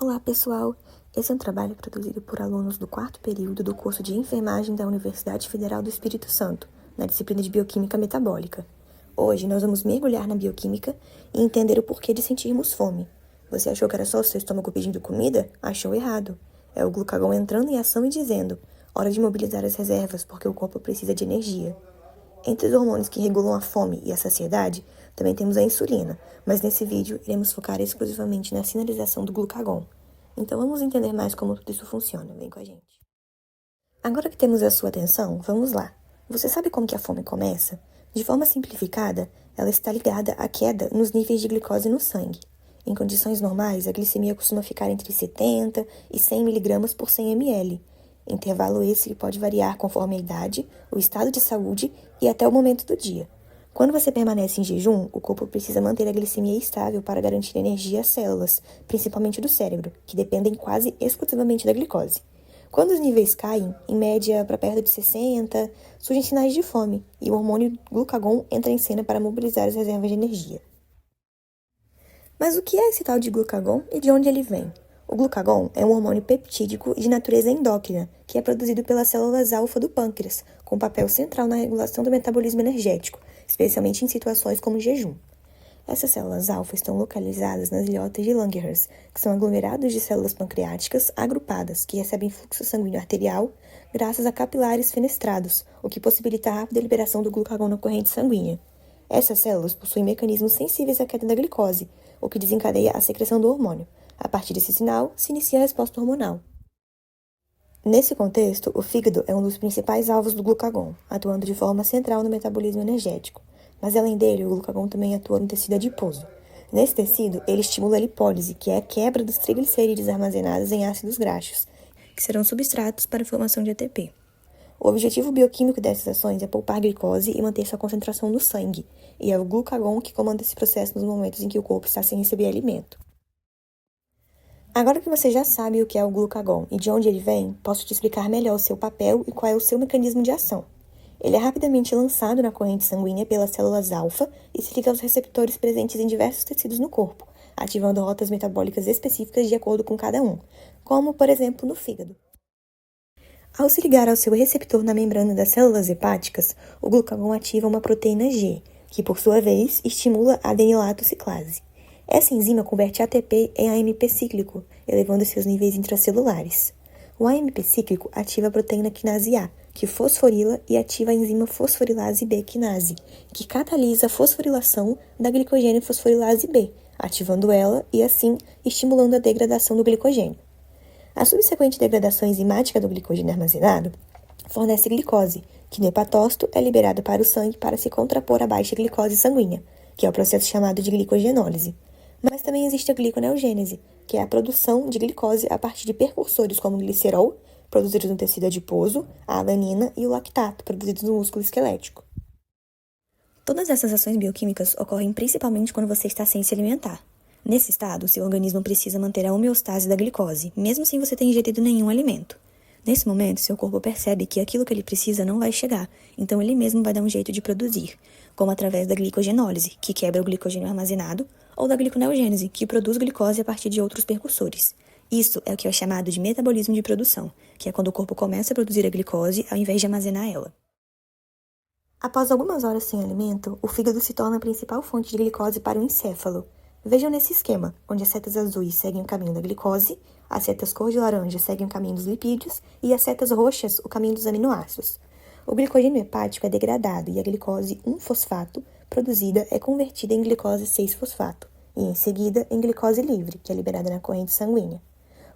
Olá, pessoal! Esse é um trabalho produzido por alunos do 4º período do curso de Enfermagem da Universidade Federal do Espírito Santo, na disciplina de Bioquímica Metabólica. Hoje nós vamos mergulhar na bioquímica e entender o porquê de sentirmos fome. Você achou que era só o seu estômago pedindo comida? Achou errado. É o glucagon entrando em ação e dizendo: hora de mobilizar as reservas, porque o corpo precisa de energia. Entre os hormônios que regulam a fome e a saciedade, também temos a insulina, mas nesse vídeo iremos focar exclusivamente na sinalização do glucagon. Então vamos entender mais como tudo isso funciona. Vem com a gente. Agora que temos a sua atenção, vamos lá. Você sabe como que a fome começa? De forma simplificada, ela está ligada à queda nos níveis de glicose no sangue. Em condições normais, a glicemia costuma ficar entre 70 e 100 mg por 100 ml. Intervalo esse que pode variar conforme a idade, o estado de saúde e até o momento do dia. Quando você permanece em jejum, o corpo precisa manter a glicemia estável para garantir energia às células, principalmente do cérebro, que dependem quase exclusivamente da glicose. Quando os níveis caem, em média para perto de 60, surgem sinais de fome, e o hormônio glucagon entra em cena para mobilizar as reservas de energia. Mas o que é esse tal de glucagon e de onde ele vem? O glucagon é um hormônio peptídico de natureza endócrina, que é produzido pelas células alfa do pâncreas, com papel central na regulação do metabolismo energético, especialmente em situações como jejum. Essas células alfa estão localizadas nas ilhotas de Langerhans, que são aglomerados de células pancreáticas agrupadas, que recebem fluxo sanguíneo arterial graças a capilares fenestrados, o que possibilita a rápida liberação do glucagon na corrente sanguínea. Essas células possuem mecanismos sensíveis à queda da glicose, o que desencadeia a secreção do hormônio. A partir desse sinal, se inicia a resposta hormonal. Nesse contexto, o fígado é um dos principais alvos do glucagon, atuando de forma central no metabolismo energético. Mas além dele, o glucagon também atua no tecido adiposo. Nesse tecido, ele estimula a lipólise, que é a quebra dos triglicerídeos armazenados em ácidos graxos, que serão substratos para a formação de ATP. O objetivo bioquímico dessas ações é poupar glicose e manter sua concentração no sangue, e é o glucagon que comanda esse processo nos momentos em que o corpo está sem receber alimento. Agora que você já sabe o que é o glucagon e de onde ele vem, posso te explicar melhor o seu papel e qual é o seu mecanismo de ação. Ele é rapidamente lançado na corrente sanguínea pelas células alfa e se liga aos receptores presentes em diversos tecidos no corpo, ativando rotas metabólicas específicas de acordo com cada um, como, por exemplo, no fígado. Ao se ligar ao seu receptor na membrana das células hepáticas, o glucagon ativa uma proteína G, que, por sua vez, estimula a adenilato ciclase. Essa enzima converte ATP em AMP cíclico, elevando seus níveis intracelulares. O AMP cíclico ativa a proteína quinase A, que fosforila e ativa a enzima fosforilase B quinase, que catalisa a fosforilação da glicogênio fosforilase B, ativando ela e, assim, estimulando a degradação do glicogênio. A subsequente degradação enzimática do glicogênio armazenado fornece glicose, que no hepatócito é liberada para o sangue para se contrapor à baixa glicose sanguínea, que é o processo chamado de glicogenólise. Mas também existe a gliconeogênese, que é a produção de glicose a partir de precursores como o glicerol, produzidos no tecido adiposo, a alanina e o lactato, produzidos no músculo esquelético. Todas essas ações bioquímicas ocorrem principalmente quando você está sem se alimentar. Nesse estado, seu organismo precisa manter a homeostase da glicose, mesmo sem você ter ingerido nenhum alimento. Nesse momento, seu corpo percebe que aquilo que ele precisa não vai chegar, então ele mesmo vai dar um jeito de produzir, como através da glicogenólise, que quebra o glicogênio armazenado, ou da gliconeogênese, que produz glicose a partir de outros precursores. Isso é o que é chamado de metabolismo de produção, que é quando o corpo começa a produzir a glicose ao invés de armazenar ela. Após algumas horas sem alimento, o fígado se torna a principal fonte de glicose para o encéfalo. Vejam nesse esquema, onde as setas azuis seguem o caminho da glicose, as setas cor de laranja seguem o caminho dos lipídios e as setas roxas o caminho dos aminoácidos. O glicogênio hepático é degradado e a glicose 1-fosfato produzida é convertida em glicose 6-fosfato e, em seguida, em glicose livre, que é liberada na corrente sanguínea.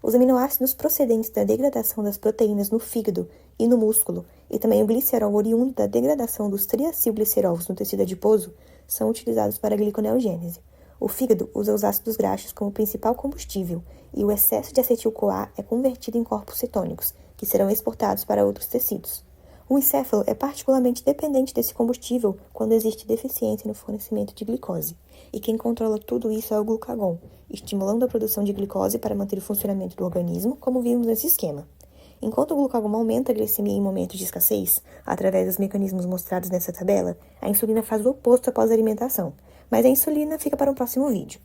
Os aminoácidos procedentes da degradação das proteínas no fígado e no músculo, e também o glicerol oriundo da degradação dos triacilglicerols no tecido adiposo, são utilizados para a gliconeogênese. O fígado usa os ácidos graxos como principal combustível, e o excesso de acetil-CoA é convertido em corpos cetônicos, que serão exportados para outros tecidos. O encéfalo é particularmente dependente desse combustível quando existe deficiência no fornecimento de glicose, e quem controla tudo isso é o glucagon, estimulando a produção de glicose para manter o funcionamento do organismo, como vimos nesse esquema. Enquanto o glucagon aumenta a glicemia em momentos de escassez, através dos mecanismos mostrados nessa tabela, a insulina faz o oposto após a alimentação, mas a insulina fica para um próximo vídeo.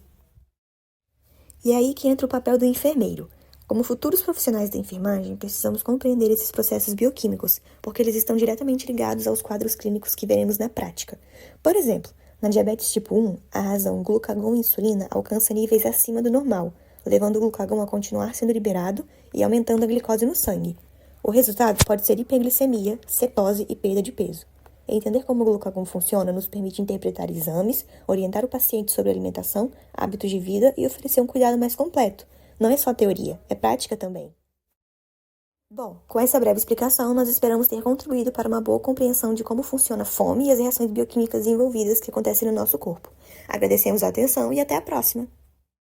E é aí que entra o papel do enfermeiro. Como futuros profissionais da enfermagem, precisamos compreender esses processos bioquímicos, porque eles estão diretamente ligados aos quadros clínicos que veremos na prática. Por exemplo, na diabetes tipo 1, a razão glucagon e insulina alcança níveis acima do normal, levando o glucagon a continuar sendo liberado e aumentando a glicose no sangue. O resultado pode ser hiperglicemia, cetose e perda de peso. Entender como o glucagon funciona nos permite interpretar exames, orientar o paciente sobre alimentação, hábitos de vida e oferecer um cuidado mais completo. Não é só teoria, é prática também. Bom, com essa breve explicação, nós esperamos ter contribuído para uma boa compreensão de como funciona a fome e as reações bioquímicas envolvidas que acontecem no nosso corpo. Agradecemos a atenção e até a próxima!